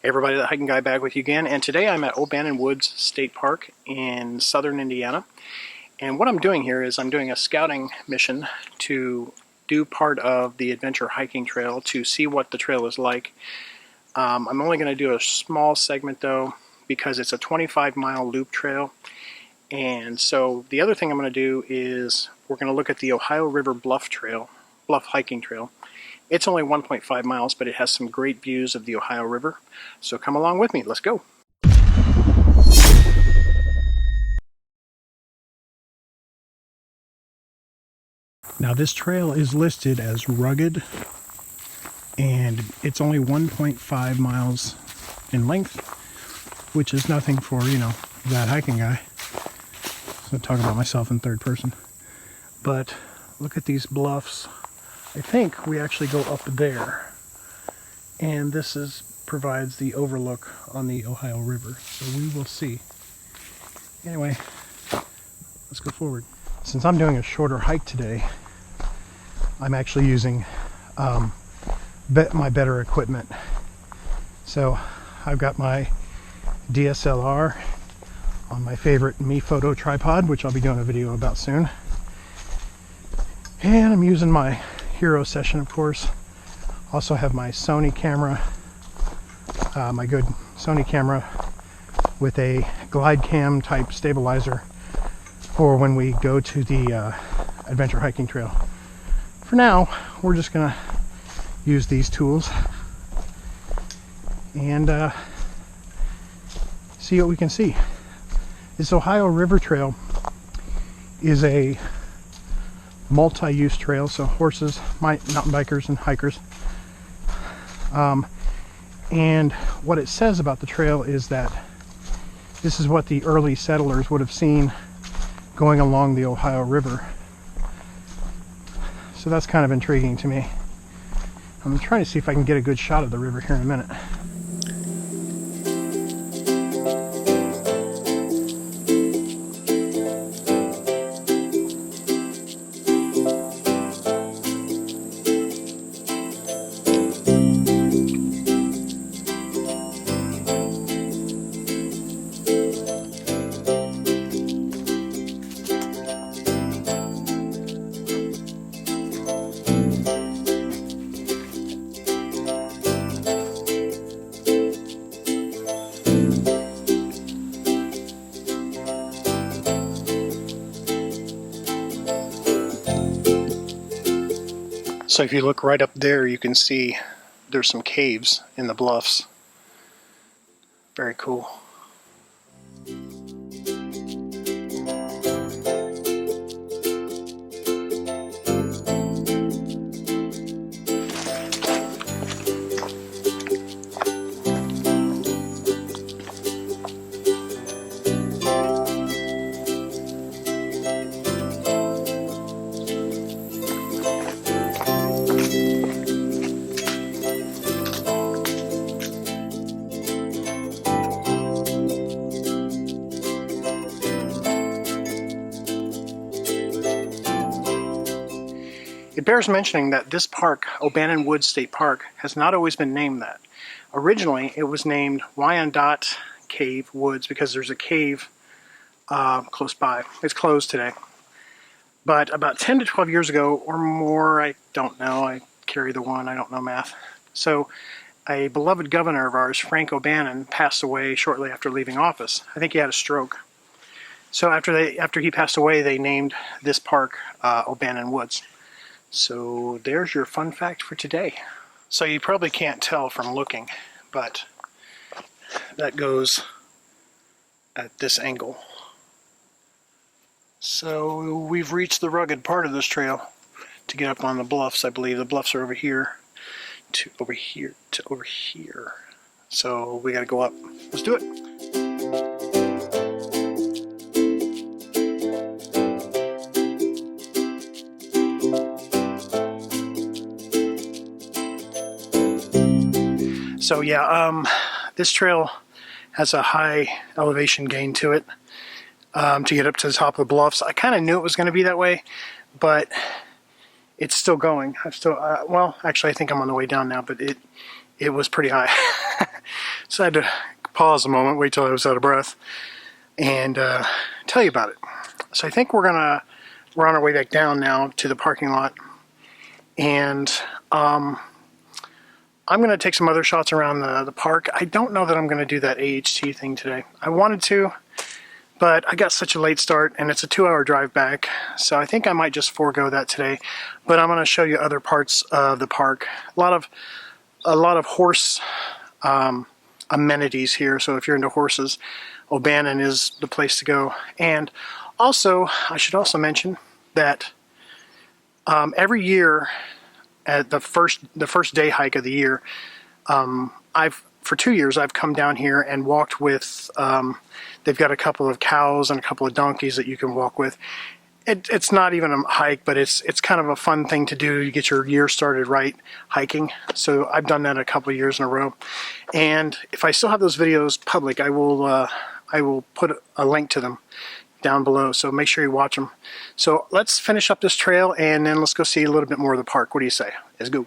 Hey everybody, the Hiking Guy back with you again, and today I'm at O'Bannon Woods State Park in southern Indiana. And what I'm doing here is I'm doing a scouting mission to do part of the adventure hiking trail to see what the trail is like. I'm only going to do a small segment though because it's a 25-mile loop trail. And so the other thing I'm going to do is we're going to look at the Ohio River Bluff hiking trail. It's only 1.5 miles, but it has some great views of the Ohio River. So come along with me. Let's go. Now this trail is listed as rugged, and it's only 1.5 miles in length, which is nothing for, that hiking guy. So talk about myself in third person. But look at these bluffs. I think we actually go up there, and this provides the overlook on the Ohio River, so we will see. Anyway, let's go forward. Since I'm doing a shorter hike today, I'm actually using my better equipment. So I've got my DSLR on my favorite Me Photo tripod, which I'll be doing a video about soon, and I'm using my Hero Session, of course. Also have my Sony camera, my good Sony camera with a glide cam type stabilizer for when we go to the adventure hiking trail. For now, we're just gonna use these tools and see what we can see. This Ohio River Trail is a multi-use trail, so horses, mountain bikers, and hikers. And what it says about the trail is that this is what the early settlers would have seen going along the Ohio River. So that's kind of intriguing to me. I'm trying to see if I can get a good shot of the river here in a minute. So if you look right up there, you can see there's some caves in the bluffs. Very cool. It bears mentioning that this park, O'Bannon Woods State Park, has not always been named that. Originally, it was named Wyandotte Cave Woods because there's a cave close by. It's closed today. But about 10 to 12 years ago or more, I don't know, I carry the one, I don't know math. So a beloved governor of ours, Frank O'Bannon, passed away shortly after leaving office. I think he had a stroke. So after he passed away, they named this park O'Bannon Woods. So there's your fun fact for today. So you probably can't tell from looking, but that goes at this angle. So we've reached the rugged part of this trail to get up on the bluffs. I believe the bluffs are over here to over here to over here. So we gotta go up. Let's do it. So yeah, this trail has a high elevation gain to it to get up to the top of the bluffs. I kind of knew it was going to be that way, but it's still going. I'm still, well, actually I think I'm on the way down now, but it was pretty high. So I had to pause a moment, wait till I was out of breath, and tell you about it. So I think we're on our way back down now to the parking lot, and I'm going to take some other shots around the park. I don't know that I'm going to do that AHT thing today. I wanted to, but I got such a late start, and it's a 2-hour drive back, so I think I might just forego that today. But I'm going to show you other parts of the park. A lot of horse amenities here, so if you're into horses, O'Bannon is the place to go. And also, I should also mention that every year at the first day hike of the year, for 2 years I've come down here and walked with. They've got a couple of cows and a couple of donkeys that you can walk with. It's not even a hike, but it's kind of a fun thing to do. You get your year started right hiking. So I've done that a couple of years in a row. And if I still have those videos public, I will put a link to them down below. So make sure you watch them. So let's finish up this trail and then let's go see a little bit more of the park. What do you say? Let's go.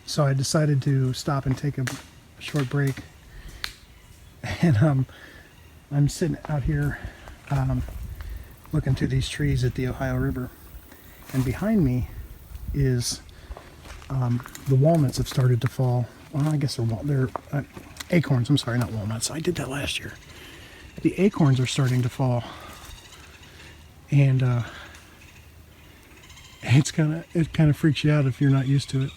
So I decided to stop and take a short break, and I'm sitting out here looking through these trees at the Ohio River, and behind me is the walnuts have started to fall. Well, I guess they're acorns. I'm sorry, not walnuts. I did that last year. The acorns are starting to fall, and it kind of freaks you out if you're not used to it.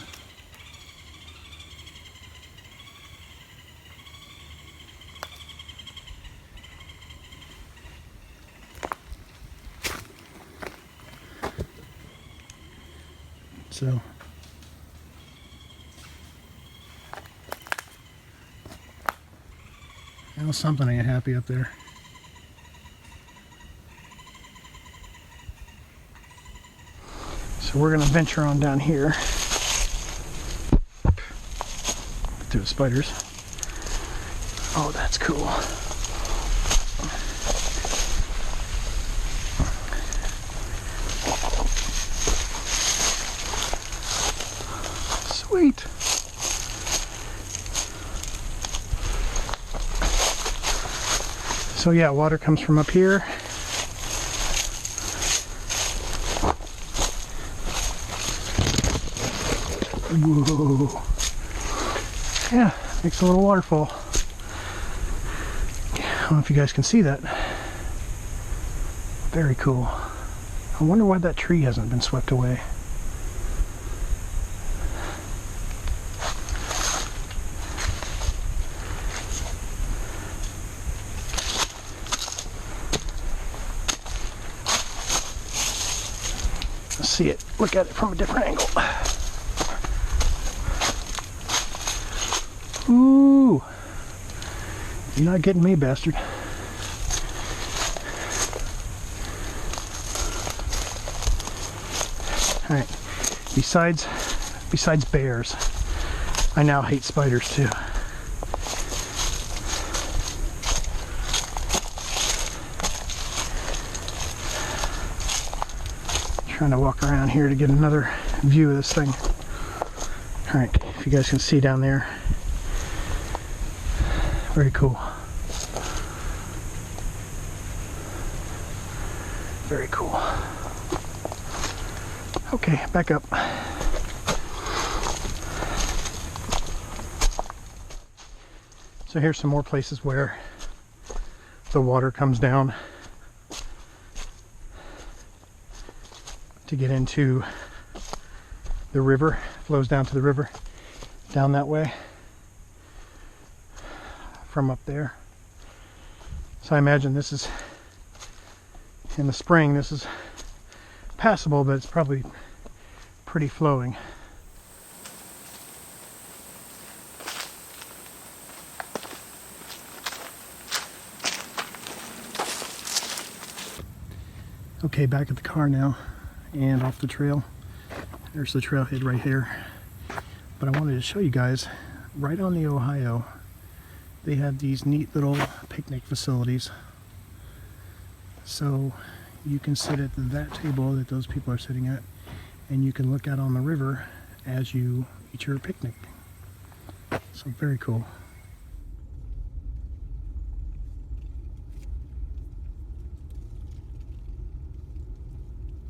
So that was something I ain't happy up there. So we're gonna venture on down here to the spiders. Oh, that's cool. Sweet. So yeah, water comes from up here. Whoa. Yeah, makes a little waterfall. I don't know if you guys can see that. Very cool. I wonder why that tree hasn't been swept away. See it, look at it from a different angle. Ooh, you're not getting me, bastard. All right, besides bears, I now hate spiders too. Trying to walk around here to get another view of this thing. All right, if you guys can see down there, very cool. Very cool. Okay, back up. So here's some more places where the water comes down to get into the river, flows down to the river, down that way from up there. So I imagine this is, in the spring, this is passable, but it's probably pretty flowing. Okay, back at the car now and off the trail. There's the trailhead right here. But I wanted to show you guys, right on the Ohio, they have these neat little picnic facilities. So you can sit at that table that those people are sitting at, and you can look out on the river as you eat your picnic. So very cool.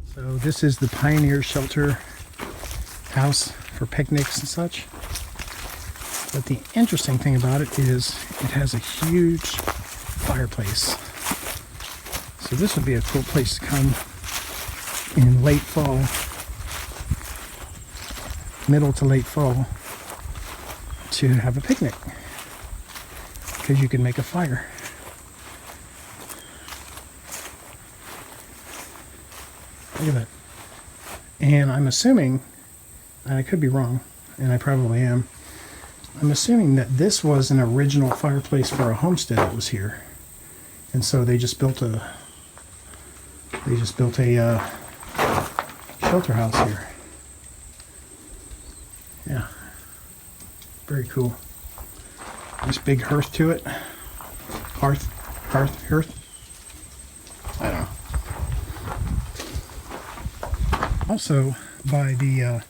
So this is the Pioneer Shelter house for picnics and such. But the interesting thing about it is it has a huge fireplace. So this would be a cool place to come in late fall, middle to late fall, to have a picnic, because you can make a fire. Look at that. And I'm assuming, and I could be wrong, and I probably am, I'm assuming that this was an original fireplace for a homestead that was here. And so they just built a shelter house here. Yeah. Very cool. Nice big hearth to it. Hearth. I don't know. Also, by the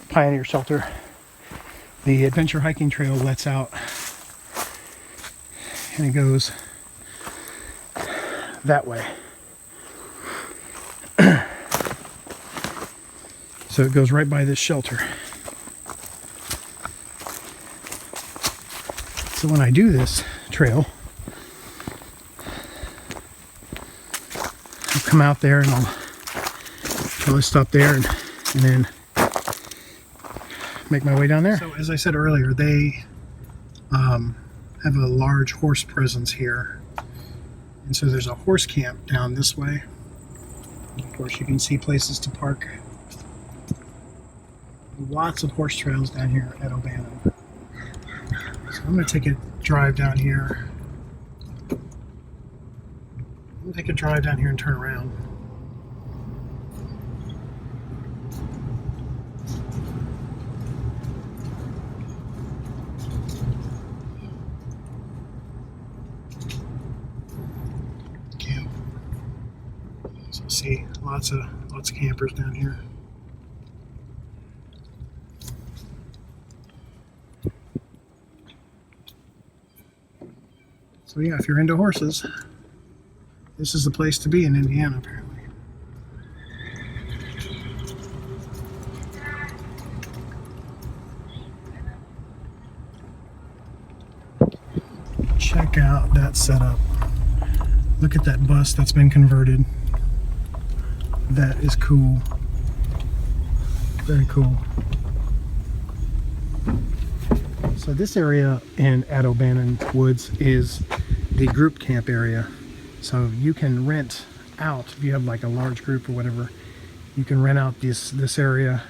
Pioneer Shelter, the adventure hiking trail lets out, and it goes that way. So it goes right by this shelter. So when I do this trail, I'll come out there and I'll probably stop there and then make my way down there. So as I said earlier, they have a large horse presence here. And so there's a horse camp down this way. Of course, you can see places to park. Lots of horse trails down here at O'Bannon. So I'm going to take a drive down here. I'm going to take a drive down here and turn around. Camp. So see lots of campers down here. So yeah, if you're into horses, this is the place to be in Indiana, apparently. Check out that setup. Look at that bus that's been converted. That is cool. Very cool. So this area at O'Bannon Woods is the group camp area. So you can rent out, if you have like a large group or whatever, you can rent out this area,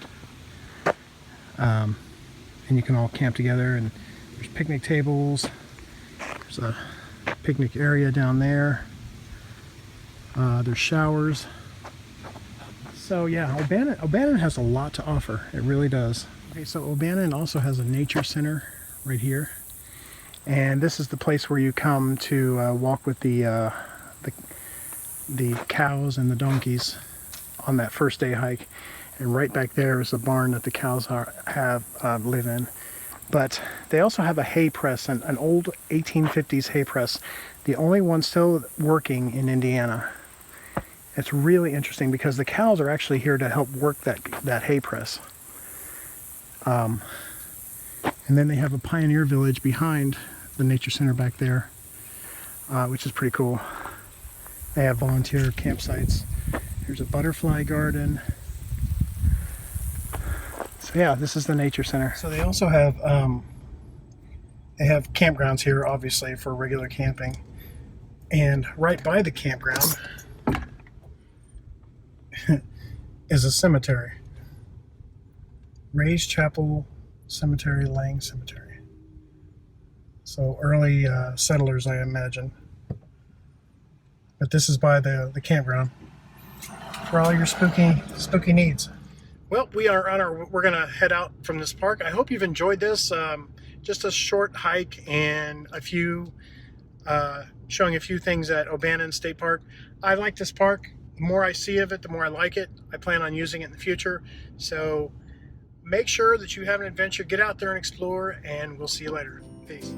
and you can all camp together. And there's picnic tables. There's a picnic area down there. There's showers. So yeah, O'Bannon has a lot to offer. It really does. Okay, so O'Bannon also has a nature center right here, and this is the place where you come to walk with the cows and the donkeys on that first day hike. And right back there is a barn that the cows live in. But they also have a hay press, an old 1850s hay press, the only one still working in Indiana. It's really interesting because the cows are actually here to help work that hay press. And then they have a pioneer village behind the nature center back there, which is pretty cool. They have volunteer campsites. There's a butterfly garden. So yeah, this is the nature center. So they also have campgrounds here, obviously, for regular camping. And right by the campground is a cemetery. Ray's Chapel Cemetery, Lang Cemetery. So early settlers, I imagine. But this is by the campground for all your spooky needs. Well, we're gonna head out from this park. I hope you've enjoyed this. just a short hike and a few showing a few things at O'Bannon State Park. I like this park. The more I see of it, the more I like it. I plan on using it in the future. So make sure that you have an adventure. Get out there and explore, and we'll see you later. Peace.